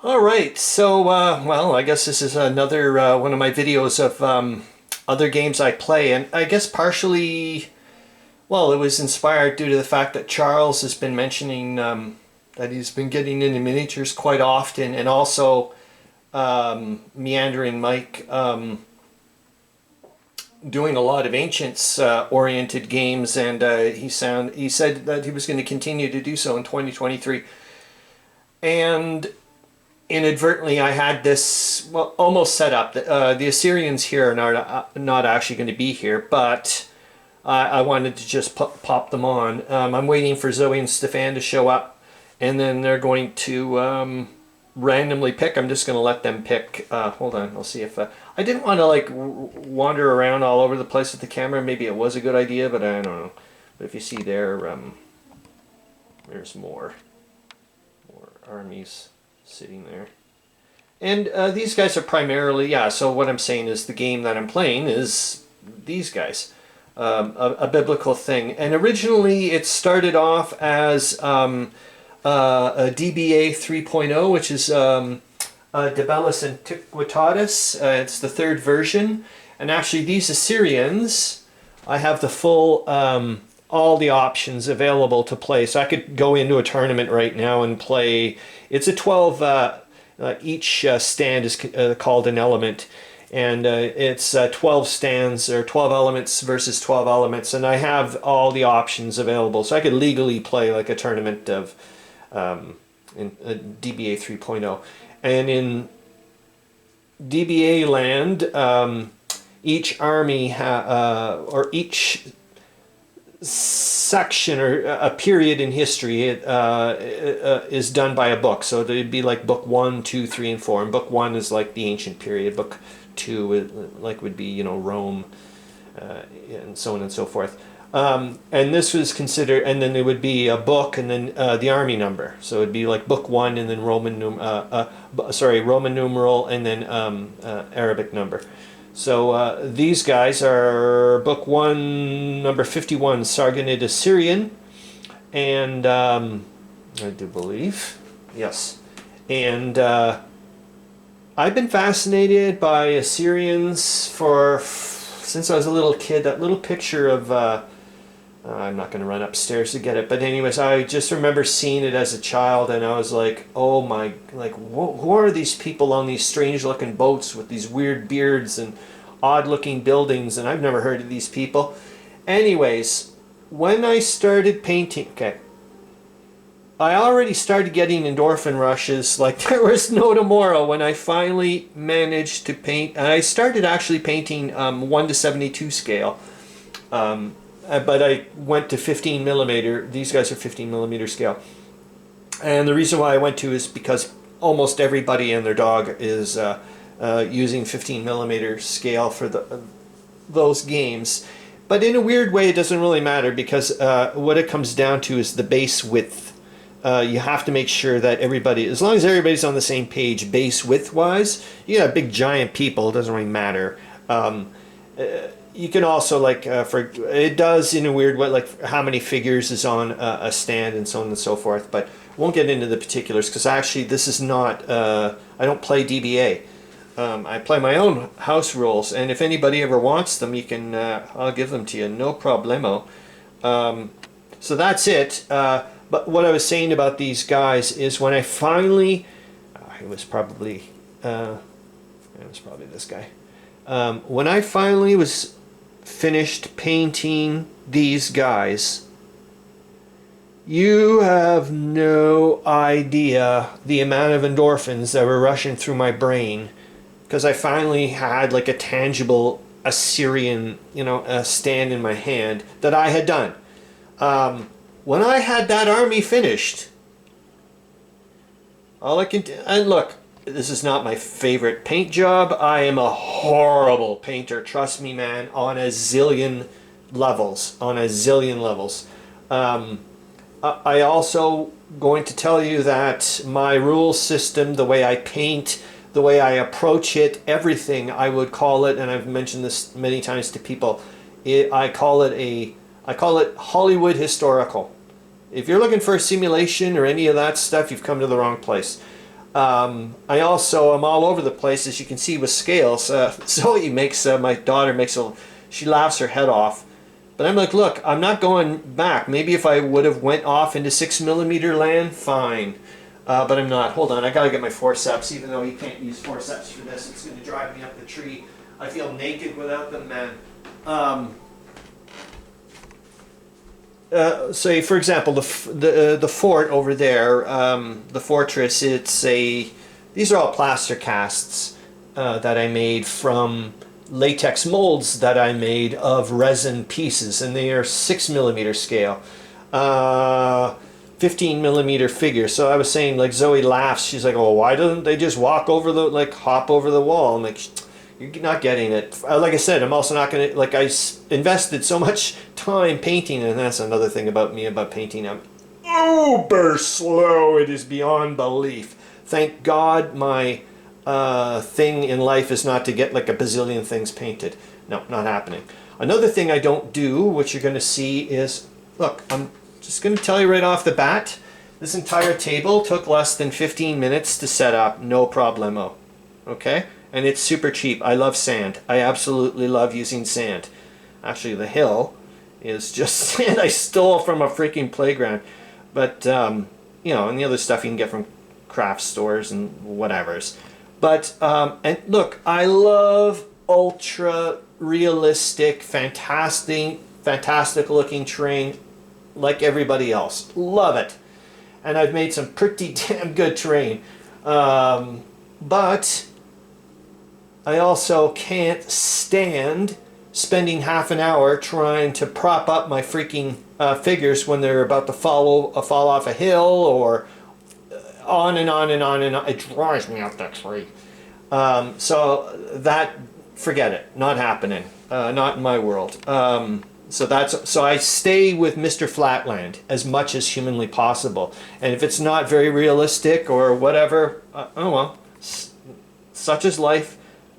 All right, so well, I guess this is another one of my videos of other games I play, and I guess partially, well, it was inspired due to the fact that Charles has been mentioning that he's been getting into miniatures quite often, and also Meandering Mike doing a lot of Ancients oriented games, and he said that he was going to continue to do so in 2023, and inadvertently I had this well almost set up. The Assyrians here are not actually going to be here, but I wanted to just pop them on. I'm waiting for Zoe and Stefan to show up, and then they're going to randomly pick. I'm just going to let them pick. Hold on, I'll see if I didn't want to like wander around all over the place with the camera. Maybe it was a good idea, but I don't know. But if you see there, there's more armies sitting there. And these guys are primarily, yeah, so what I'm saying is the game that I'm playing is these guys. A biblical thing. And originally it started off as a DBA 3.0, which is De Bellis Antiquitatis. It's the third version. And actually these Assyrians, I have the full, all the options available to play. So I could go into a tournament right now and play. It's a 12, each stand is called an element. And it's 12 stands or 12 elements versus 12 elements. And I have all the options available. So I could legally play like a tournament of in DBA 3.0. And in DBA land, each army or each section or a period in history is done by a book. So it'd be like book 1, 2, 3, and 4. And book 1 is like the ancient period. Book 2 like would be Rome, and so on and so forth. And this was considered, and then it would be a book, and then the army number. So it'd be like book 1, and then Roman numeral, and then Arabic number. So these guys are book 1, number 51, Sargonid Assyrian, and I do believe, yes, and I've been fascinated by Assyrians since I was a little kid. That little picture of I'm not going to run upstairs to get it, but anyways, I just remember seeing it as a child, and I was like, oh my, like, who are these people on these strange looking boats with these weird beards and odd looking buildings, and I've never heard of these people. Anyways, when I started painting, okay, I already started getting endorphin rushes like there was no tomorrow when I finally managed to paint. And I started actually painting 1 to 72 scale. But I went to 15 millimeter. These guys are 15 millimeter scale. And the reason why I went to is because almost everybody and their dog is using 15 millimeter scale for those games. But in a weird way, it doesn't really matter because what it comes down to is the base width. You have to make sure that everybody, as long as everybody's on the same page base width wise, you got big giant people, it doesn't really matter. You can also like it does in a weird way, like how many figures is on a stand and so on and so forth, but won't get into the particulars because actually this is not I don't play DBA. I play my own house rules, and if anybody ever wants them, you can I'll give them to you, no problemo. So that's it. But what I was saying about these guys is when I finally it was probably this guy. When I finally was finished painting these guys, you have no idea the amount of endorphins that were rushing through my brain because I finally had like a tangible Assyrian, stand in my hand that I had done. When I had that army finished, all I can do, and look, this is not my favorite paint job. I am a horrible painter. Trust me, man, on a zillion levels. I also going to tell you that my rule system, the way I paint, the way I approach it, everything I would call it, and I've mentioned this many times to people, I call it Hollywood historical. If you're looking for a simulation or any of that stuff, you've come to the wrong place. I also am all over the place, as you can see, with scales. Zoe makes, my daughter makes she laughs her head off. But I'm like, look, I'm not going back. Maybe if I would have went off into 6mm land, fine. But I'm not. Hold on, I gotta get my forceps, even though you can't use forceps for this. It's gonna drive me up the tree. I feel naked without them, man. Say, for example, the fort over there, the fortress. These are all plaster casts that I made from latex molds that I made of resin pieces, and they are 6mm scale, 15mm figures. So I was saying, like, Zoe laughs. She's like, "Oh, why don't they just walk over hop over the wall?" I'm like, "You're not getting it." Like I said, I'm also not gonna, like, invested so much time painting, and that's another thing about me about painting. I'm uber slow. It is beyond belief. Thank God my thing in life is not to get like a bazillion things painted. No, not happening. Another thing I don't do, which you're going to see, is, look, I'm just going to tell you right off the bat, this entire table took less than 15 minutes to set up, no problemo. Okay? And it's super cheap. I love sand. I absolutely love using sand. Actually, the hill is just sand I stole from a freaking playground. But, you know, and the other stuff you can get from craft stores and whatevers. But, and look, I love ultra realistic, fantastic looking terrain like everybody else. Love it. And I've made some pretty damn good terrain. But I also can't stand spending half an hour trying to prop up my freaking figures when they're about to fall off a hill, or on and on and on and on. It drives me up that tree. So that, forget it, not happening. Not in my world. So I stay with Mr. Flatland as much as humanly possible. And if it's not very realistic or whatever, oh well, such is life.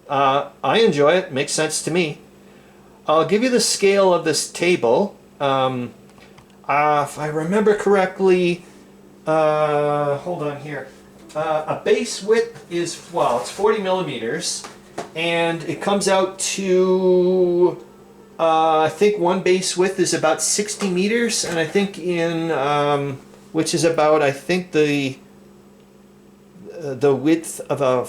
I enjoy it. Makes sense to me. I'll give you the scale of this table. If I remember correctly, hold on here. A base width is, well, it's 40mm, and it comes out to, I think one base width is about 60 meters, and I think which is about, I think, the width of a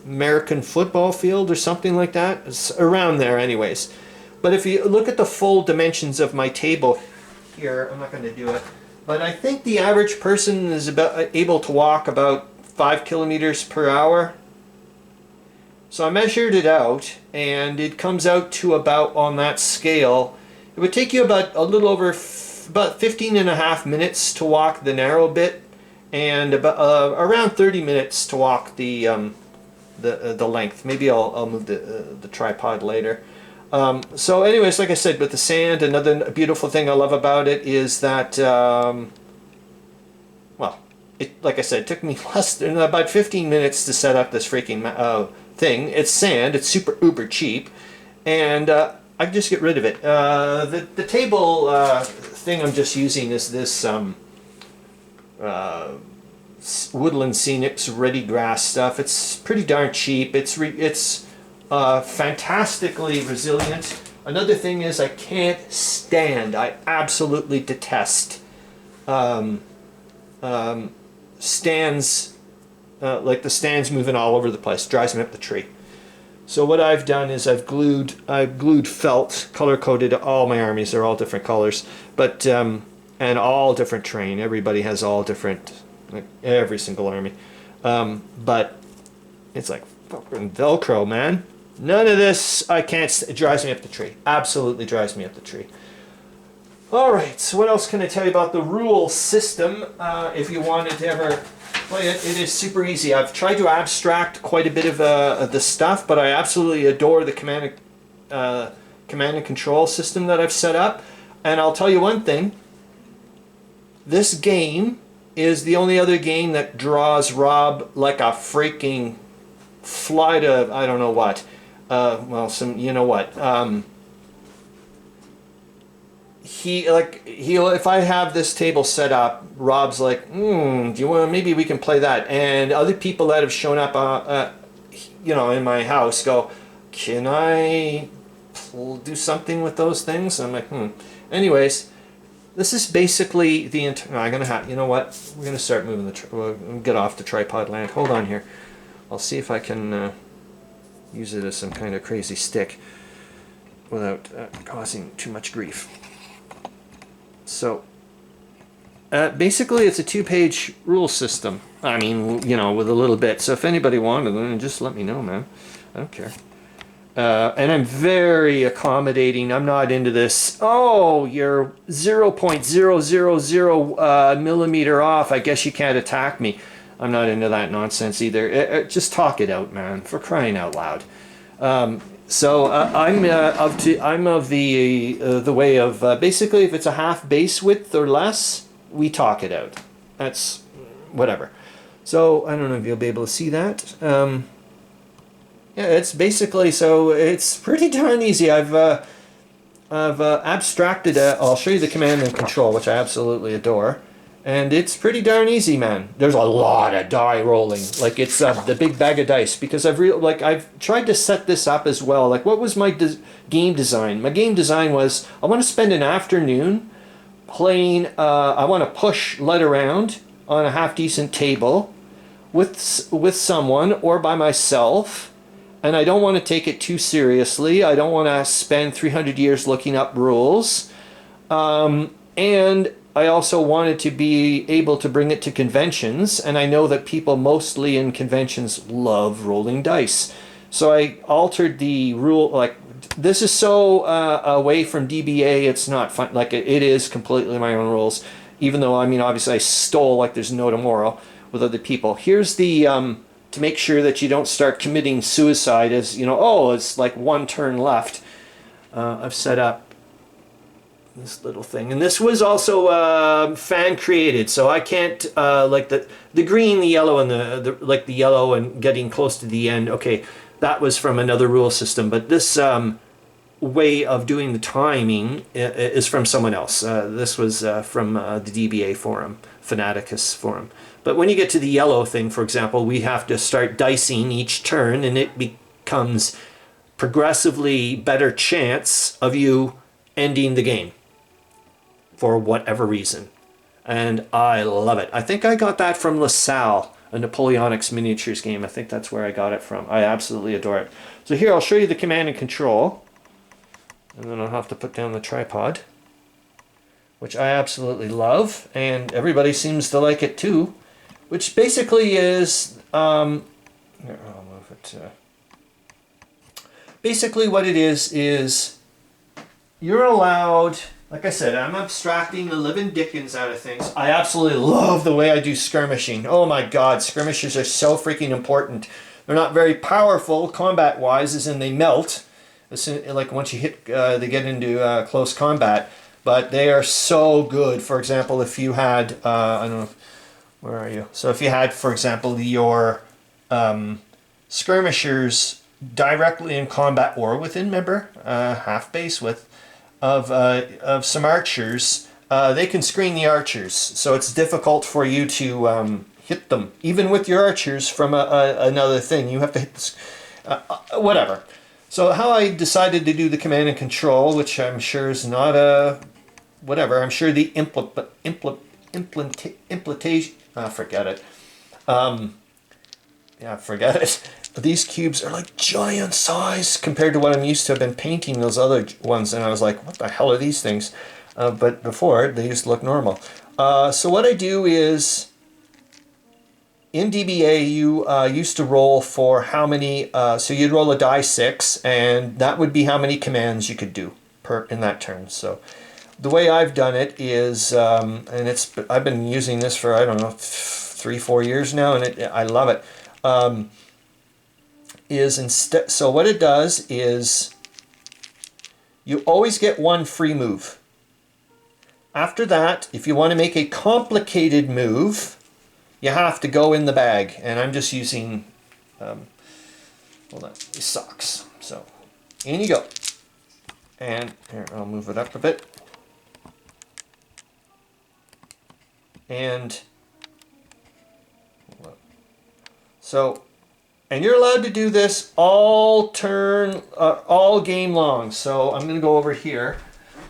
American football field or something like that. It's around there anyways. But if you look at the full dimensions of my table here, I'm not going to do it, but I think the average person is about able to walk about 5 kilometers per hour. So I measured it out, and it comes out to about, on that scale, it would take you about a little over about 15 and a half minutes to walk the narrow bit, and about around 30 minutes to walk the length. Maybe I'll move the tripod later. So anyways, like I said, with the sand, another beautiful thing I love about it is that, well, like I said, it took me less than about 15 minutes to set up this freaking thing. It's sand, it's super uber cheap, and I can just get rid of it. The table thing I'm just using is this Woodland Scenics Ready Grass stuff. It's pretty darn cheap. It's fantastically resilient. Another thing is I can't stand, I absolutely detest stands, like the stands moving all over the place. Drives me up the tree. So what I've done is I've glued felt, color coded all my armies. They're all different colors, but and all different terrain. Everybody has all different, like every single army. But it's like fucking Velcro, man. None of this, I can't, it drives me up the tree. Absolutely drives me up the tree. Alright, so what else can I tell you about the rule system? If you wanted to ever play it, it is super easy. I've tried to abstract quite a bit of the stuff, but I absolutely adore the command and control system that I've set up. And I'll tell you one thing. This game is the only other game that draws Rob like a freaking flight of, I don't know what. Well, some, you know what. he'll if I have this table set up, Rob's like, do you want, maybe we can play that. And other people that have shown up, in my house go, can I do something with those things? I'm like, Anyways, this is basically the I'm gonna have. You know what? We're gonna start moving we'll get off the tripod land. Hold on here. I'll see if I can use it as some kind of crazy stick without causing too much grief. So basically, it's a 2-page rule system. I mean, with a little bit. So if anybody wanted them, just let me know, man. I don't care. And I'm very accommodating. I'm not into this, oh, you're 0.000 millimeter off, I guess you can't attack me. I'm not into that nonsense either. Just talk it out, man, for crying out loud. So I'm of the way of basically, if it's a half base width or less, we talk it out. That's whatever. So I don't know if you'll be able to see that. Yeah, it's basically, so it's pretty darn easy. I've abstracted I'll show you the command and control, which I absolutely adore. And it's pretty darn easy, man. There's a lot of die rolling. Like, it's the big bag of dice. Because I've tried to set this up as well. Like, what was my game design? My game design was, I want to spend an afternoon playing, I want to push lead around on a half-decent table with someone or by myself. And I don't want to take it too seriously. I don't want to spend 300 years looking up rules. And I also wanted to be able to bring it to conventions. And I know that people mostly in conventions love rolling dice. So I altered the rule. Like, this is so away from DBA, it's not fun. Like, it is completely my own rules. Even though, I mean, obviously I stole like there's no tomorrow with other people. Here's the... to make sure that you don't start committing suicide as, it's like one turn left. I've set up this little thing. And this was also fan created, so I can't, like the green, the yellow, and the yellow and getting close to the end. Okay, that was from another rule system, but this way of doing the timing is from someone else. This was from the DBA forum, Fanaticus forum. But when you get to the yellow thing, for example, we have to start dicing each turn, and it becomes progressively better chance of you ending the game for whatever reason. And I love it. I think I got that from LaSalle, a Napoleonics miniatures game. I think that's where I got it from. I absolutely adore it. So here, I'll show you the command and control. And then I'll have to put down the tripod, which I absolutely love. And everybody seems to like it too. Which basically is, here, I'll move it. Basically what it is you're allowed, like I said, I'm abstracting the living dickens out of things. I absolutely love the way I do skirmishing. Oh my God, skirmishers are so freaking important. They're not very powerful combat-wise, as in they melt. Like once you hit, they get into close combat. But they are so good. For example, if you had, I don't know, where are you? So if you had, for example, your skirmishers directly in combat or within, remember, half base width of some archers, they can screen the archers. So it's difficult for you to hit them. Even with your archers from another thing, you have to hit this, whatever. So how I decided to do the command and control, which I'm sure is not a, whatever, I'm sure the implementation, forget it. Yeah, forget it. But these cubes are like giant size compared to what I'm used to. I've been painting those other ones, and I was like, what the hell are these things? But before, they used to look normal. So what I do is, in DBA, you used to roll for how many, so you'd roll a die 6, and that would be how many commands you could do in that turn. So the way I've done it is, and I've been using this for, I don't know, 3-4 years now, and I love it. So what it does is you always get one free move. After that, if you want to make a complicated move, you have to go in the bag. And I'm just using, hold on, these socks. So in you go. And here, I'll move it up a bit. And so, and you're allowed to do this all game long. So I'm going to go over here.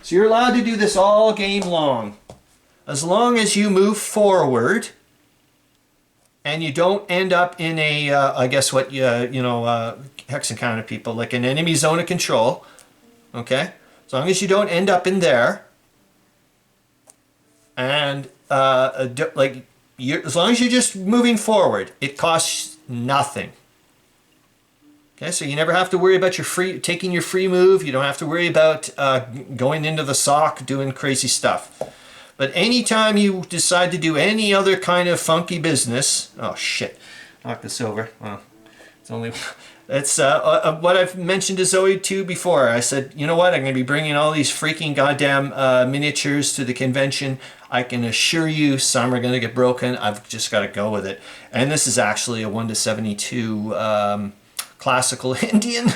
So you're allowed to do this all game long, as long as you move forward and you don't end up in a, I guess what hex encounter people, like an enemy zone of control. Okay, as long as you don't end up in there, and as long as you're just moving forward, it costs nothing. Okay, so you never have to worry about taking your free move. You don't have to worry about going into the sock, doing crazy stuff. But anytime you decide to do any other kind of funky business, oh shit, knock this over. Well, it's what I've mentioned to Zoe too before. I said, you know what? I'm going to be bringing all these freaking goddamn miniatures to the convention. I can assure you some are going to get broken. I've just got to go with it. And this is actually a 1:72 classical Indian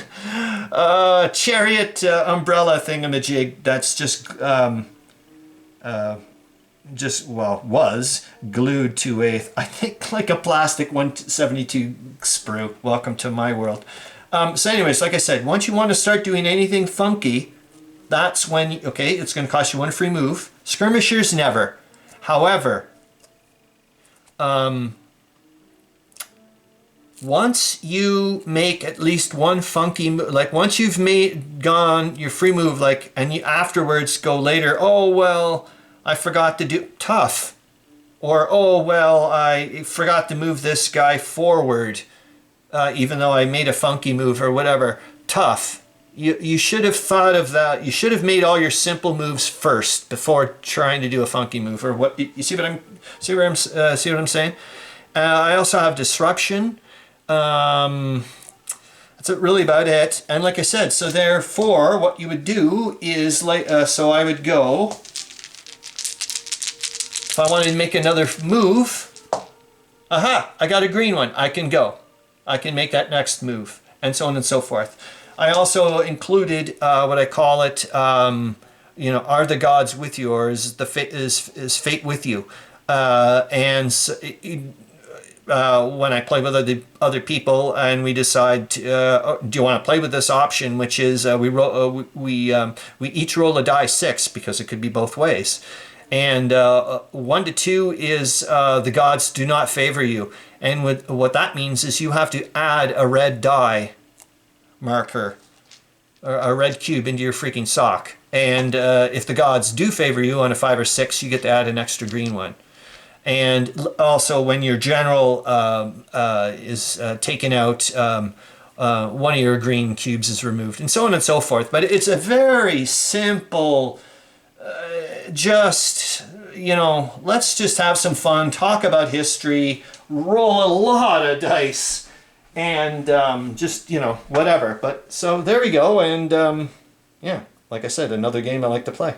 chariot umbrella thingamajig that's was glued to I think like a plastic 172 sprue. Welcome to my world. So anyways, like I said, once you want to start doing anything funky, that's when, it's going to cost you one free move. Skirmishers, never. However, once you make at least one funky move, like once you've gone your free move, and you afterwards go later, oh, well, I forgot to do tough. Or, oh, well, I forgot to move this guy forward, even though I made a funky move or whatever. Tough. You should have thought of that. You should have made all your simple moves first before trying to do a funky move. Or what? You see what I'm saying? I also have disruption. That's really about it. And like I said, so therefore, what you would do is so I would go. If I wanted to make another move, aha! I got a green one. I can go. I can make that next move, and so on and so forth. I also included what I call it, are the gods with you, or is is fate with you? And so, when I play with other people, and we decide, do you want to play with this option, which is we each roll a die 6 because it could be both ways, and 1 to 2 is the gods do not favor you, and what that means is you have to add a red die marker, a red cube into your freaking sock. And if the gods do favor you on a 5 or 6, you get to add an extra green one. And also when your general is taken out, one of your green cubes is removed, and so on and so forth. But it's a very simple, let's just have some fun, talk about history, roll a lot of dice, and whatever. But so there we go, and yeah, like I said, another game I like to play.